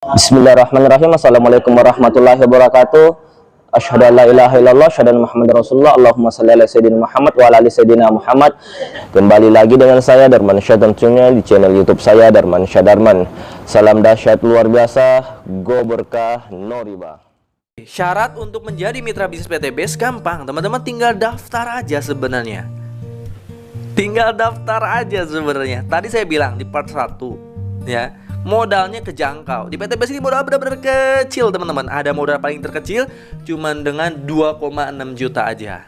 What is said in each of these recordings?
Bismillahirrahmanirrahim. Assalamualaikum warahmatullahi wabarakatuh. Asyhadu an la ilaha illallah, asyhadu anna Muhammadar Rasulullah. Allahumma shalli ala sayyidina Muhammad wa ala ali sayyidina Muhammad. Kembali lagi dengan saya Darman Syah tentunya di channel YouTube saya Darman Syah Darman. Salam dahsyat luar biasa, go berkah no riba. Syarat untuk menjadi mitra bisnis PT Base gampang, teman-teman tinggal daftar aja sebenarnya. Tinggal daftar aja sebenarnya. Tadi saya bilang di part 1 ya, modalnya kejangkau. Di PT Base ini modal benar-benar kecil, teman-teman. Ada modal paling terkecil cuman dengan 2,6 juta aja.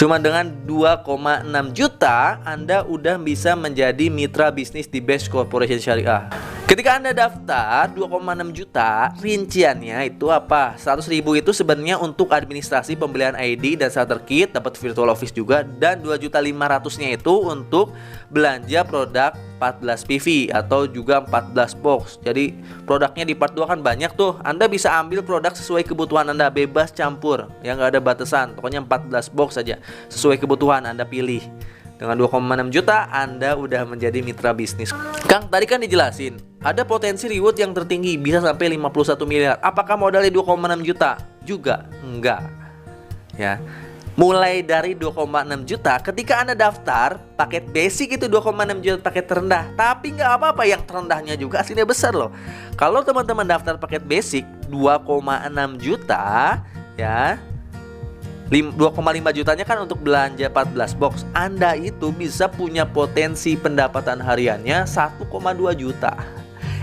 Cuman dengan 2,6 juta Anda udah bisa menjadi mitra bisnis di Base Corporation Syariah. Ketika Anda daftar 2,6 juta, rinciannya itu apa? 100.000 itu sebenarnya untuk administrasi pembelian ID dan starter kit, dapat virtual office juga, dan 2.500.000-nya itu untuk belanja produk 14 PV atau juga 14 box. Jadi produknya di part 2 kan banyak tuh. Anda bisa ambil produk sesuai kebutuhan Anda, bebas campur, yang nggak ada batasan. Pokoknya 14 box saja sesuai kebutuhan Anda pilih. Dengan 2,6 juta Anda udah menjadi mitra bisnis. Kang, tadi kan dijelasin ada potensi reward yang tertinggi bisa sampai 51 miliar. Apakah modalnya 2,6 juta? Juga enggak. Ya. Mulai dari 2,6 juta ketika Anda daftar paket basic itu 2,6 juta paket terendah. Tapi nggak apa-apa, yang terendahnya juga aslinya besar loh. Kalau teman-teman daftar paket basic 2,6 juta ya, 2,5 jutanya kan untuk belanja 14 box. Anda itu bisa punya potensi pendapatan hariannya 1,2 juta.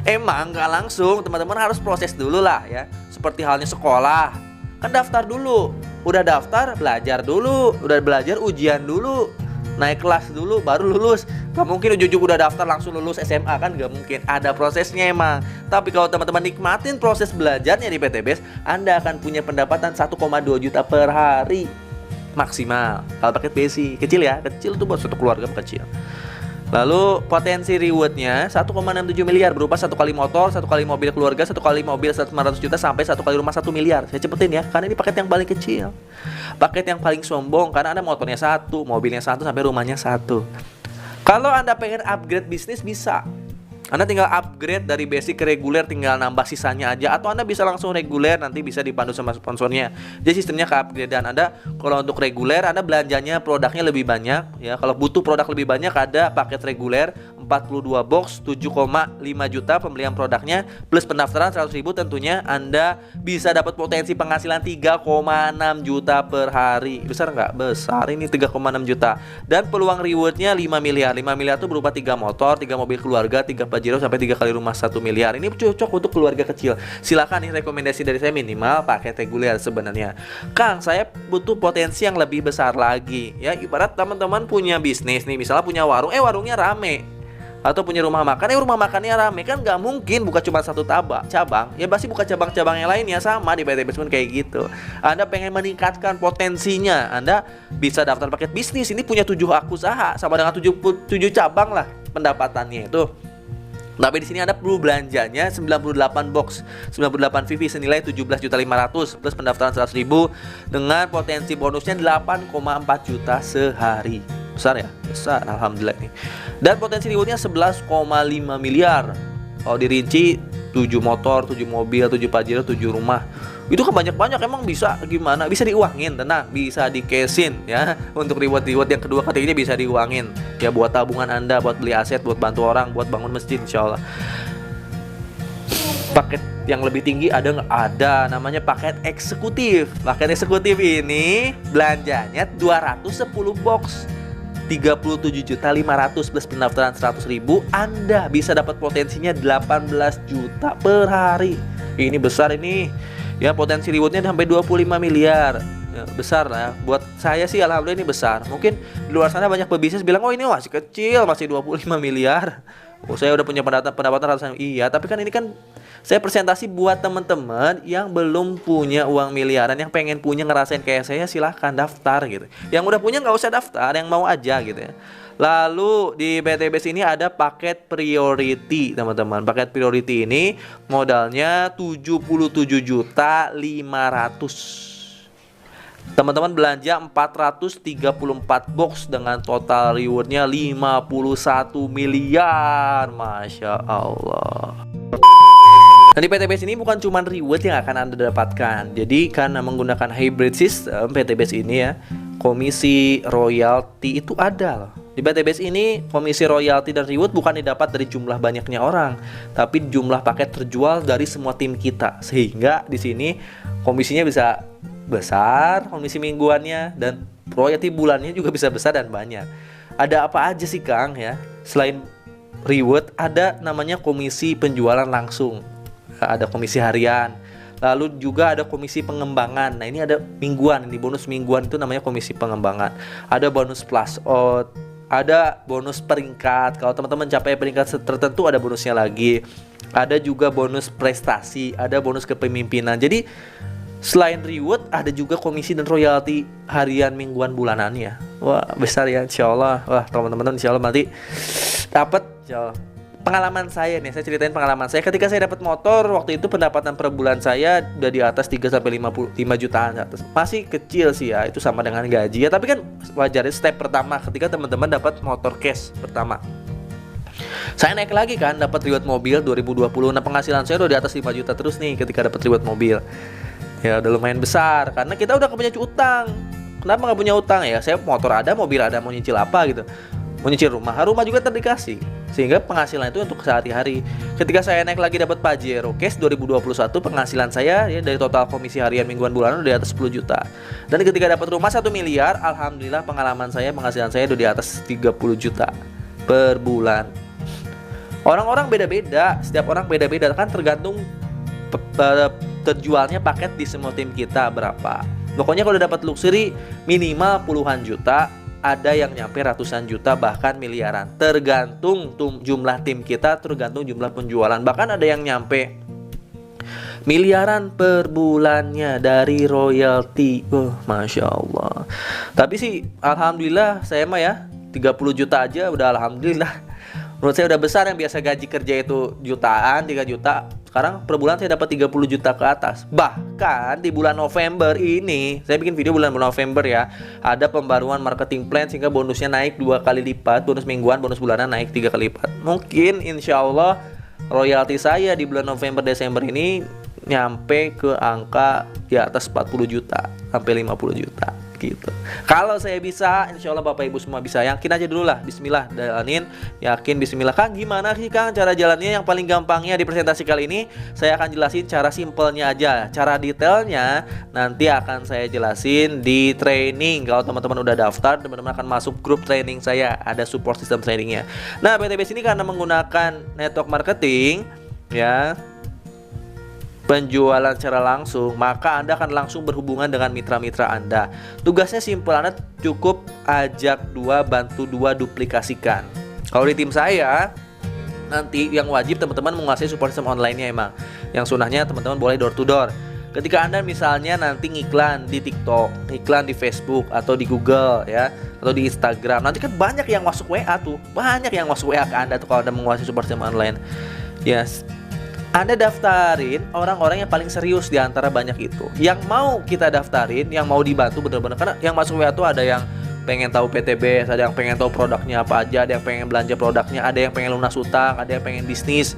Emang nggak langsung, teman-teman harus proses dulu lah ya. Seperti halnya sekolah, kan daftar dulu. Udah daftar, belajar dulu. Udah belajar, ujian dulu. Naik kelas dulu, baru lulus. Gak mungkin ujuk-ujuk udah daftar langsung lulus SMA, kan gak mungkin. Ada prosesnya emang. Tapi kalau teman-teman nikmatin proses belajarnya di PT Base, Anda akan punya pendapatan 1,2 juta per hari maksimal. Kalau paket basic, kecil ya, kecil tuh buat satu keluarga kecil. Lalu potensi rewardnya 1,67 miliar berupa 1 kali motor, 1 kali mobil keluarga, 1 kali mobil 1,5 juta sampai 1 kali rumah 1 miliar. Saya cepetin ya, karena ini paket yang paling kecil. Paket yang paling sombong karena Anda motornya 1, mobilnya 1 sampai rumahnya 1. Kalau Anda pengen upgrade bisnis bisa. Anda tinggal upgrade dari basic ke reguler, tinggal nambah sisanya aja. Atau Anda bisa langsung reguler, nanti bisa dipandu sama sponsornya. Jadi sistemnya ke upgradean Anda. Kalau untuk reguler, Anda belanjanya produknya lebih banyak ya. Kalau butuh produk lebih banyak, ada paket reguler 42 box 7,5 juta pembelian produknya plus pendaftaran 100.000. Tentunya Anda bisa dapat potensi penghasilan 3,6 juta per hari. Besar nggak? Besar, ini 3,6 juta. Dan peluang rewardnya 5 miliar. 5 miliar itu berupa 3 motor, 3 mobil keluarga, 3 Pajero sampai 3 kali rumah 1 miliar. Ini cocok untuk keluarga kecil. Silakan, nih rekomendasi dari saya minimal paket reguler sebenarnya. Kang, saya butuh potensi yang lebih besar lagi. Ya, ibarat teman-teman punya bisnis nih, misalnya punya warung, warungnya rame. Atau punya rumah makan, rumah makannya rame. Kan nggak mungkin buka cuma satu cabang. Ya pasti buka cabang-cabang yang lainnya. Sama di PT Base kayak gitu. Anda pengen meningkatkan potensinya, Anda bisa daftar paket bisnis. Ini punya 7 usaha sama dengan 7 cabang lah pendapatannya itu. Tapi di sini Anda perlu belanjanya 98 box, 98 VV senilai 17.500.000 plus pendaftaran 100.000 dengan potensi bonusnya 8,4 juta sehari. Besar ya? Besar, alhamdulillah nih. Dan potensi rewardnya 11,5 miliar. Kalau dirinci 7 motor, 7 mobil, 7 Pajero, 7 rumah. Itu kan banyak-banyak, emang bisa gimana? Bisa diuangin, tenang, bisa di-cashin ya. Untuk reward yang kedua ketiga bisa diuangin. Ya buat tabungan Anda, buat beli aset, buat bantu orang, buat bangun masjid insyaallah. Paket yang lebih tinggi ada nggak? Ada, namanya paket eksekutif. Paket eksekutif ini belanjanya 210 box 37.500.000 plus pendaftaran 100.000. Anda bisa dapat potensinya 18 juta per hari. Ini besar ini. Ya, potensi rewardnya sampai 25 miliar. Ya, besar lah. Buat saya sih alhamdulillah ini besar. Mungkin di luar sana banyak pebisnis bilang, oh ini masih kecil, masih 25 miliar. Oh, saya udah punya pendapatan ratusan. Iya, tapi kan ini kan saya presentasi buat teman-teman yang belum punya uang miliaran, yang pengen punya, ngerasain kayak saya, silahkan daftar gitu. Yang udah punya nggak usah daftar, yang mau aja gitu ya. Lalu di PT Base ini ada paket priority, teman-teman. Paket priority ini modalnya 77.500.000. Teman-teman belanja 434 box dengan total rewardnya 51 miliar. Masya Allah. Nah, di PTBase ini bukan cuma reward yang akan Anda dapatkan. Jadi karena menggunakan hybrid system PTBase ini ya, komisi royalti itu ada loh. Di PTBase ini komisi royalti dan reward bukan didapat dari jumlah banyaknya orang, tapi jumlah paket terjual dari semua tim kita. Sehingga di sini komisinya bisa besar, komisi mingguannya, dan royalti bulannya juga bisa besar dan banyak. Ada apa aja sih Kang ya? Selain reward ada namanya komisi penjualan langsung. Ada komisi harian, lalu juga ada komisi pengembangan. Nah ini ada mingguan, ini bonus mingguan itu namanya komisi pengembangan. Ada bonus plus out, ada bonus peringkat. Kalau teman-teman capai peringkat tertentu ada bonusnya lagi. Ada juga bonus prestasi, ada bonus kepemimpinan. Jadi selain reward ada juga komisi dan royalti harian, mingguan, bulanannya. Wah besar ya insya Allah. Wah teman-teman insya Allah nanti dapat insya Allah. Pengalaman saya nih, saya ceritain pengalaman saya ketika saya dapat motor. Waktu itu pendapatan per bulan saya udah di atas 3 sampai 5 jutaan atas. Masih kecil sih ya, itu sama dengan gaji ya, tapi kan wajar step pertama ketika teman-teman dapat motor cash pertama. Saya naik lagi kan, dapat reward mobil 2020. Nah penghasilan saya udah di atas 5 juta terus nih ketika dapat reward mobil. Ya udah lumayan besar, karena kita udah punya utang. Kenapa nggak punya utang ya? Saya motor ada, mobil ada, mau nyicil apa gitu. Mau nyicil rumah juga terdikasih. Sehingga penghasilan itu untuk sehari-hari. Ketika saya naik lagi dapat Pajero Cash 2021, penghasilan saya ya dari total komisi harian, mingguan, bulanan udah di atas 10 juta. Dan ketika dapat rumah 1 miliar, alhamdulillah penghasilan saya udah di atas 30 juta per bulan. Orang-orang beda-beda, setiap orang beda-beda kan, tergantung terjualnya paket di semua tim kita berapa. Pokoknya kalau dapat luxury minimal puluhan juta, ada yang nyampe ratusan juta, bahkan miliaran. Tergantung jumlah tim kita, tergantung jumlah penjualan. Bahkan ada yang nyampe miliaran per bulannya dari royalti. Masya Allah. Tapi sih alhamdulillah saya mah ya 30 juta aja udah alhamdulillah. Menurut saya udah besar. Yang biasa gaji kerja itu jutaan, 3 juta, sekarang per bulan saya dapat 30 juta ke atas. Bahkan di bulan November ini, saya bikin video bulan November ya, ada pembaruan marketing plan sehingga bonusnya naik 2 kali lipat. Bonus mingguan, bonus bulanan naik 3 kali lipat. Mungkin insya Allah royalti saya di bulan November Desember ini nyampe ke angka di atas 40 juta sampai 50 juta gitu. Kalau saya bisa, insya Allah Bapak Ibu semua bisa. Yakin aja dulu lah, bismillah, jalanin. Yakin, bismillah. Kang gimana sih Kang cara jalannya? Yang paling gampangnya di presentasi kali ini saya akan jelasin cara simpelnya aja. Cara detailnya nanti akan saya jelasin di training. Kalau teman-teman udah daftar, teman-teman akan masuk grup training saya. Ada support system trainingnya. Nah PTBase ini karena menggunakan network marketing ya, penjualan secara langsung, maka Anda akan langsung berhubungan dengan mitra-mitra Anda. Tugasnya simpel, Anda cukup ajak 2, bantu 2, duplikasikan. Kalau di tim saya, nanti yang wajib teman-teman menguasai support system online-nya emang. Yang sunahnya teman-teman boleh door to door. Ketika Anda misalnya nanti ngiklan di TikTok, iklan di Facebook atau di Google ya, atau di Instagram, nanti kan banyak yang masuk WA tuh, banyak yang masuk WA ke Anda tuh kalau Anda menguasai support system online. Yes. Anda daftarin orang-orang yang paling serius di antara banyak itu, yang mau kita daftarin, yang mau dibantu benar-benar. Karena yang masuk WA tuh ada yang pengen tahu PTBase, ada yang pengen tahu produknya apa aja, ada yang pengen belanja produknya, ada yang pengen lunas utang, ada yang pengen bisnis.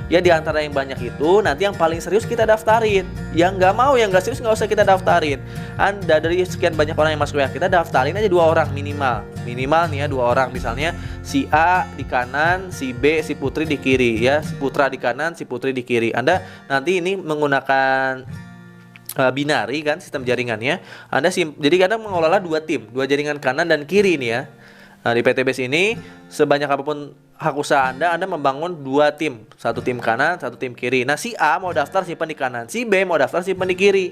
Ya di antara yang banyak itu nanti yang paling serius kita daftarin. Yang nggak mau, yang nggak serius nggak usah kita daftarin. Anda dari sekian banyak orang yang masuk WA kita, daftarin aja 2 orang minimal. Minimal nih ya 2 orang. Misalnya si A di kanan, si B, si Putri di kiri ya. Si Putra di kanan, si Putri di kiri. Anda nanti ini menggunakan binari kan sistem jaringannya. Jadi Anda mengelola 2 tim, 2 jaringan kanan dan kiri nih ya. Nah, di PTBase ini sebanyak apapun hak usaha Anda membangun 2 tim, 1 tim kanan, 1 tim kiri. Nah, si A mau daftar simpan di kanan, si B mau daftar simpan di kiri.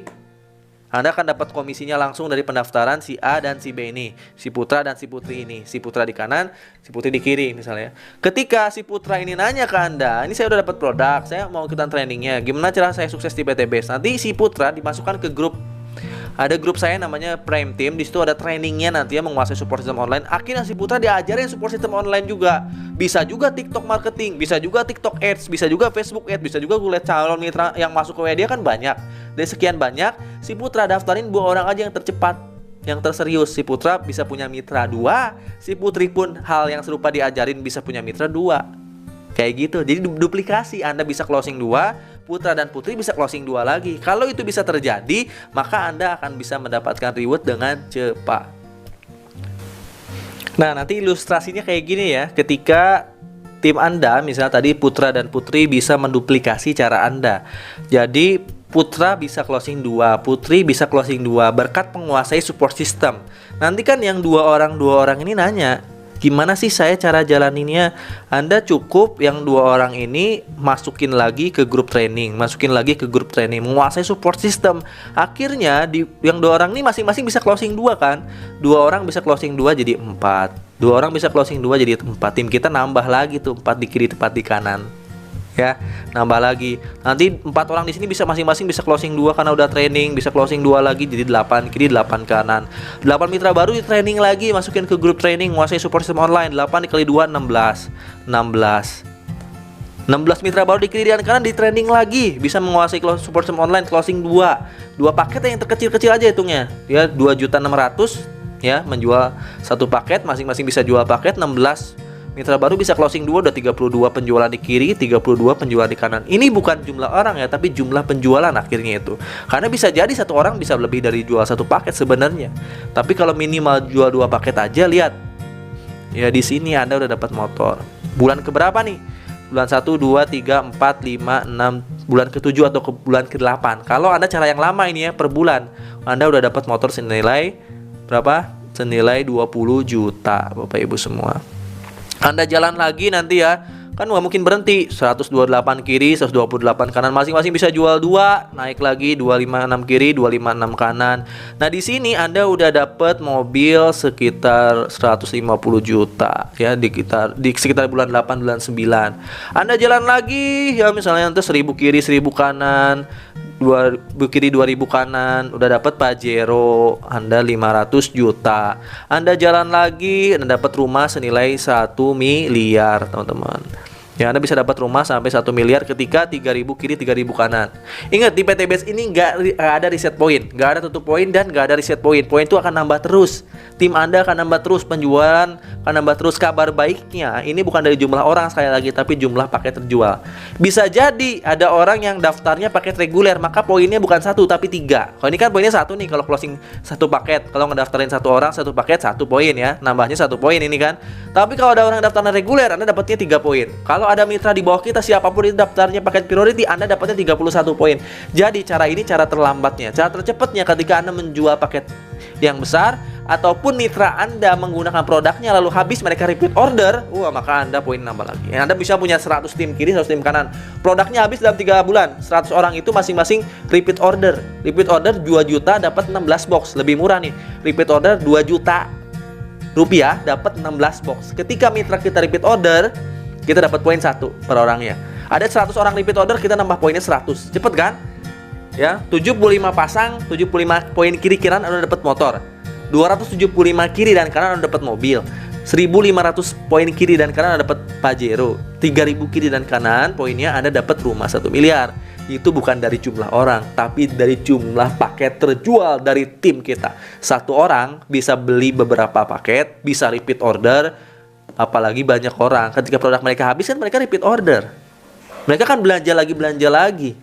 Anda akan dapat komisinya langsung dari pendaftaran si A dan si B ini, si Putra dan si Putri ini. Si Putra di kanan, si Putri di kiri misalnya. Ketika si Putra ini nanya ke Anda, ini saya udah dapat produk, saya mau ikutan trainingnya, gimana cara saya sukses di PTBase? Nanti si Putra dimasukkan ke grup. Ada grup saya namanya Prime Team. Di situ ada trainingnya nanti ya, menguasai support system online. Akhirnya si Putra diajarin support system online juga. Bisa juga TikTok marketing, bisa juga TikTok Ads, bisa juga Facebook Ads, bisa juga gue lihat calon mitra yang masuk ke WA dia kan banyak. Dari sekian banyak, si Putra daftarin 2 orang aja yang tercepat, yang terserius. Si Putra bisa punya mitra 2, si Putri pun hal yang serupa diajarin bisa punya mitra 2. Kayak gitu. Jadi duplikasi, Anda bisa closing 2, putra dan putri bisa closing 2 lagi. Kalau itu bisa terjadi, maka Anda akan bisa mendapatkan reward dengan cepat. Nah, nanti ilustrasinya kayak gini ya. Ketika tim Anda, misalnya tadi putra dan putri bisa menduplikasi cara Anda. Jadi putra bisa closing 2, putri bisa closing 2 berkat menguasai support system. Nanti kan yang dua orang ini nanya, gimana sih saya cara jalaninnya? Anda cukup yang 2 orang ini masukin lagi ke grup training, menguasai support system. Akhirnya yang 2 orang ini masing-masing bisa closing 2 kan? 2 orang bisa closing 2 jadi 4. 2 orang bisa closing 2 jadi 4. Tim kita nambah lagi tuh, 4 di kiri, 4 di kanan. Ya, nambah lagi. Nanti 4 orang di sini bisa masing-masing bisa closing 2 karena udah training, bisa closing 2 lagi jadi 8 kiri, 8 kanan. 8 mitra baru di training lagi, masukin ke grup training, menguasai support system online. 8 dikali 2 16. 16 mitra baru di kiri dan kanan di training lagi, bisa menguasai support system online, closing 2 paket yang terkecil-kecil aja hitungnya. Ya, 2.600.000 ya, menjual 1 paket, masing-masing bisa jual paket. 16 mitra baru bisa closing 2, udah 32 penjualan di kiri, 32 penjualan di kanan. Ini bukan jumlah orang ya, tapi jumlah penjualan akhirnya itu. Karena bisa jadi 1 orang bisa lebih dari jual 1 paket sebenarnya. Tapi kalau minimal jual 2 paket aja, lihat. Ya di sini Anda udah dapat motor. Bulan keberapa nih? Bulan 1, 2, 3, 4, 5, 6, bulan ke-7 atau ke bulan ke-8. Kalau Anda cara yang lama ini ya, per bulan, Anda udah dapat motor senilai berapa? Senilai 20 juta, Bapak Ibu semua. Anda jalan lagi nanti ya, kan nggak mungkin berhenti. 128 kiri, 128 kanan, masing-masing bisa jual 2, naik lagi 256 kiri, 256 kanan. Nah di sini Anda udah dapat mobil sekitar 150 juta ya, di sekitar bulan 8, bulan 9. Anda jalan lagi ya, misalnya nanti 1000 kiri, 1000 kanan, 2 kiri 2000 kanan, udah dapat Pajero, Anda 500 juta. Anda jalan lagi, Anda dapat rumah senilai 1 miliar, teman-teman. Ya, Anda bisa dapat rumah sampai 1 miliar ketika 3000 kiri 3000 kanan. Ingat, di PTBS ini nggak ada reset point, nggak ada tutup poin dan nggak ada reset point. Poin itu akan nambah terus. Tim Anda akan nambah terus, penjualan akan nambah terus. Kabar baiknya, ini bukan dari jumlah orang sekali lagi, tapi jumlah paket terjual. Bisa jadi ada orang yang daftarnya paket reguler, maka poinnya bukan 1 tapi 3. Kalau ini kan poinnya 1 nih, kalau closing 1 paket. Kalau ngedaftarin 1 orang 1 paket 1 poin ya, nambahnya 1 poin ini kan. Tapi kalau ada orang daftarnya reguler, Anda dapatnya 3 poin. Kalau ada mitra di bawah kita, siapapun itu daftarnya paket priority, Anda dapatnya 31 poin. Jadi cara ini cara terlambatnya. Cara tercepatnya ketika Anda menjual paket yang besar ataupun mitra Anda menggunakan produknya lalu habis mereka repeat order, maka Anda poin nambah lagi. Anda bisa punya 100 tim kiri, 100 tim kanan. Produknya habis dalam 3 bulan. 100 orang itu masing-masing repeat order. Repeat order 2 juta dapat 16 box. Lebih murah nih. Repeat order 2 juta rupiah dapat 16 box. Ketika mitra kita repeat order, kita dapat poin 1 per orangnya. Ada 100 orang repeat order, kita nambah poinnya 100. Cepet kan? Ya, 75 pasang, 75 poin kiri kanan Anda dapat motor. 275 kiri dan kanan Anda dapat mobil. 1500 poin kiri dan kanan Anda dapat Pajero. 3000 kiri dan kanan poinnya Anda dapat rumah 1 miliar. Itu bukan dari jumlah orang, tapi dari jumlah paket terjual dari tim kita. 1 orang bisa beli beberapa paket, bisa repeat order. Apalagi banyak orang, ketika produk mereka habis kan mereka repeat order. Mereka kan belanja lagi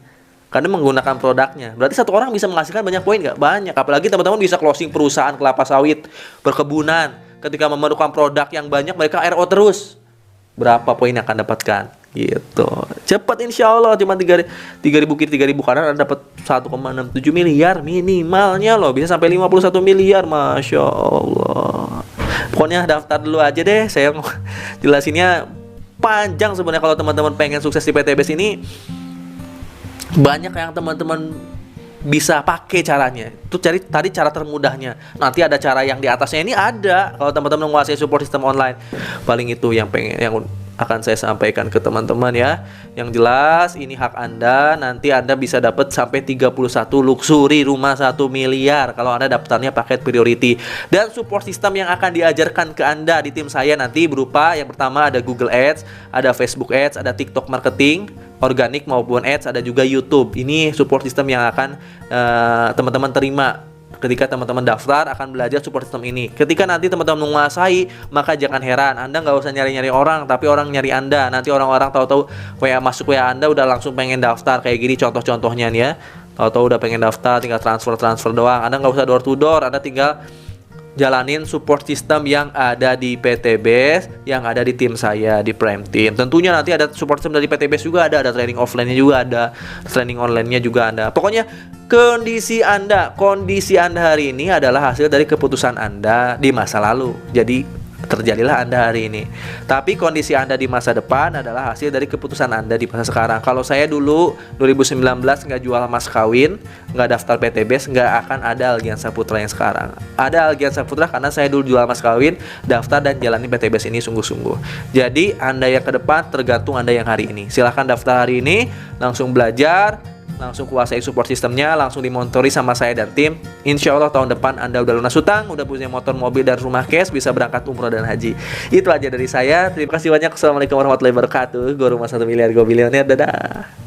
karena menggunakan produknya. Berarti 1 orang bisa menghasilkan banyak poin nggak? Banyak. Apalagi teman-teman bisa closing perusahaan kelapa sawit, perkebunan. Ketika memerlukan produk yang banyak, mereka RO terus. Berapa poin yang akan dapatkan? Gitu. Cepat insya Allah, cuma 3000 kiri 3000 kanan Anda dapat 1,67 miliar minimalnya loh. Bisa sampai 51 miliar, Masya Allah. Pokoknya daftar dulu aja deh. Saya mau jelasinnya panjang sebenarnya. Kalau teman-teman pengen sukses di PTBS ini, banyak yang teman-teman bisa pakai caranya. Itu tadi cara termudahnya. Nanti ada cara yang di atasnya ini ada. Kalau teman-teman menguasai support system online, paling itu yang akan saya sampaikan ke teman-teman ya. Yang jelas ini hak Anda. Nanti Anda bisa dapat sampai 31 luxury rumah 1 miliar kalau Anda daftarnya paket priority. Dan support system yang akan diajarkan ke Anda di tim saya nanti berupa yang pertama ada Google Ads, ada Facebook Ads, ada TikTok marketing, organik maupun ads, ada juga YouTube. Ini support system yang akan teman-teman terima Ketika teman-teman daftar akan belajar support system ini. Ketika nanti teman-teman menguasai, maka jangan heran, Anda nggak usah nyari-nyari orang, tapi orang nyari Anda. Nanti orang-orang tahu-tahu masuk WA Anda udah langsung pengen daftar kayak gini contoh-contohnya nih ya. Tahu-tahu udah pengen daftar, tinggal transfer doang. Anda nggak usah door to door, Anda tinggal jalanin support system yang ada di PTBase, yang ada di tim saya di Prime Team. Tentunya nanti ada support system dari PTBase juga ada training offline-nya juga ada, training online-nya juga ada. Pokoknya kondisi Anda hari ini adalah hasil dari keputusan Anda di masa lalu. Jadi terjadilah Anda hari ini. Tapi kondisi Anda di masa depan adalah hasil dari keputusan Anda di masa sekarang. Kalau saya dulu 2019 nggak jual mas kawin, nggak daftar PTBase, nggak akan ada Algiansa Putra yang sekarang. Ada Algiansa Putra karena saya dulu jual mas kawin, daftar dan jalani PTBase ini sungguh-sungguh. Jadi Anda yang ke depan tergantung Anda yang hari ini. Silahkan daftar hari ini, langsung belajar, langsung kuasai support sistemnya, langsung dimontori sama saya dan tim. Insya Allah tahun depan Anda udah lunas hutang, udah punya motor, mobil, dan rumah cash, bisa berangkat umroh dan haji. Itu aja dari saya. Terima kasih banyak. Assalamualaikum warahmatullahi wabarakatuh. Gue Rumah 1 Miliar, gue bilioner. Dadah.